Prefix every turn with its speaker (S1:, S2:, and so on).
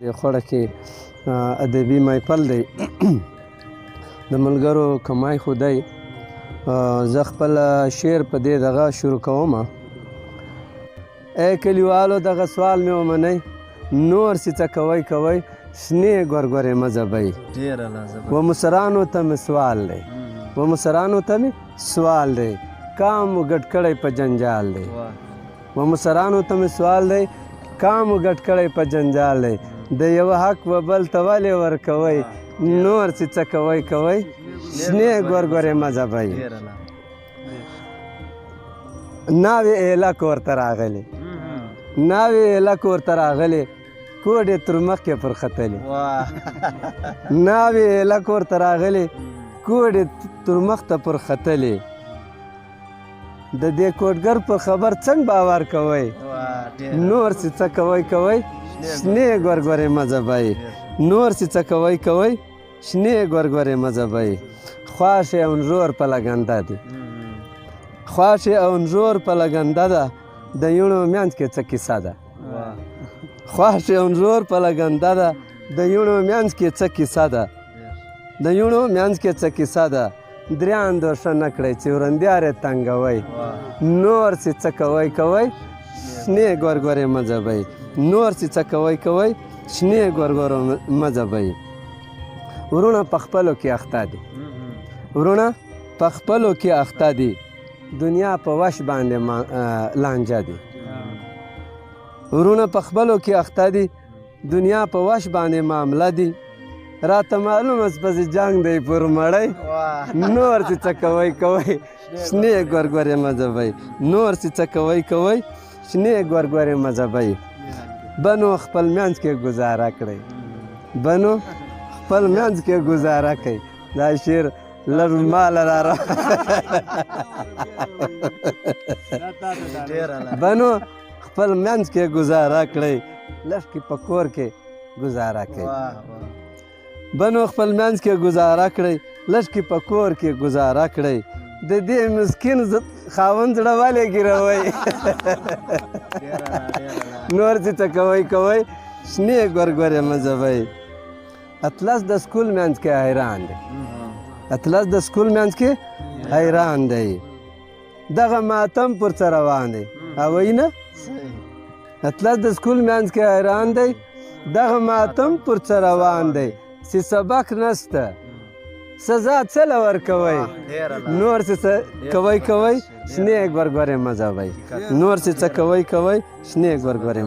S1: د خوړه کې ادبي محفل دی د ملګرو کمای خو دی. زه خپل شعر په دې دغه شروع کوم. ای کلیوالو دغه سوال مې ومنئ، نور چې څه کوئ کوئ، شنې ګورګورې مه ځبئ. و مسرانو ته مې سوال دی، و مسرانو ته مې سوال دی، کام مو ګډ کړی په جنجال دی. و مسرانو ته مې سوال دی، کام مو ګډ کړی په جنجال دی. د یو حق به بل ته ولې ورکوئ، نور چې څه کوئ کوئ، شنې ګورګورې مه ځبئ. ناوې ایلک ورته راغلې، ناوې ایلک ورته راغلې، کوډ یې تر مخکې پر ختلې. ناوې ایلک ورته راغلې، کوډ یې تر مخ ته پر ختلې. د دې کوډګر په خبر څنګه باور کوئ، نور چې څه کوئ کوئ، شنې ګورګورې مه ځبئ. نور چې څه کوئ کوئ، شنې ګورګورې مه ځبئ. خواښې او نژور په لګنده دي، خواښې او نژور په لګنده ده، د یوڼو منځ کې څه کیسه ده. خواښې او نژور په لګنده ده، د یوڼو منځ کې څه کیسه ده. د یوڼو منځ کې څه کیسه ده، دریان دوښه نه کړئ چې ورندیار یې تنګوئ. نور چې څه کوئ کوئ، شنې ګورګورې مه ځبئ. نور چې څه کوئ کوئ، شنې ګورګورې مه ځبئ. ورونه په خپلو کې اخته دي، ورونه په خپلو کې اخته دي، دنیا په وش باندې لانجه دي. ورونه په خپلو کې اخته دي، دنیا په وش باندې معامله دي. راته معلومه پسې جنګ دی پر مړی، نور چې څه کوئ کوئ، شنې ګورګورې مه ځبئ. نور چې څه کوئ کوئ، شنې ګورګورې مه ځبئ. بنو خپل منځ کې ګزاره کړئ، بنو خپل منځ کې ګزاره کړئ. دا شعر لږ ماله را بنو خپل منځ کې ګزاره کړئ، لږ په کور کې ګزاره کړئ. بنو خپل منځ کې ګزاره کړئ، لږ په کور کې ګزاره کړئ. د دې مسکین خاوند زړه ولې ګیروئ. نور چې څه کوئ کوئ، شنې ګورګورې مه ځبئ. اطلس د سکول منځ کې حیران دی، اطلس د سکول منځ کې حیران دی. دغه ماتم پر څه روان دی، اوی نه. اطلس د سکول منځ کې حیران دی، دغه ماتم پر څه روان دی. چې سبق نسته، سزا څه له ورکوئ. نور چې څه کوئ کوئ، شنې ګورګورې مه ځبئ. نور چې څه کوئ کوئ، شنې ګورګورې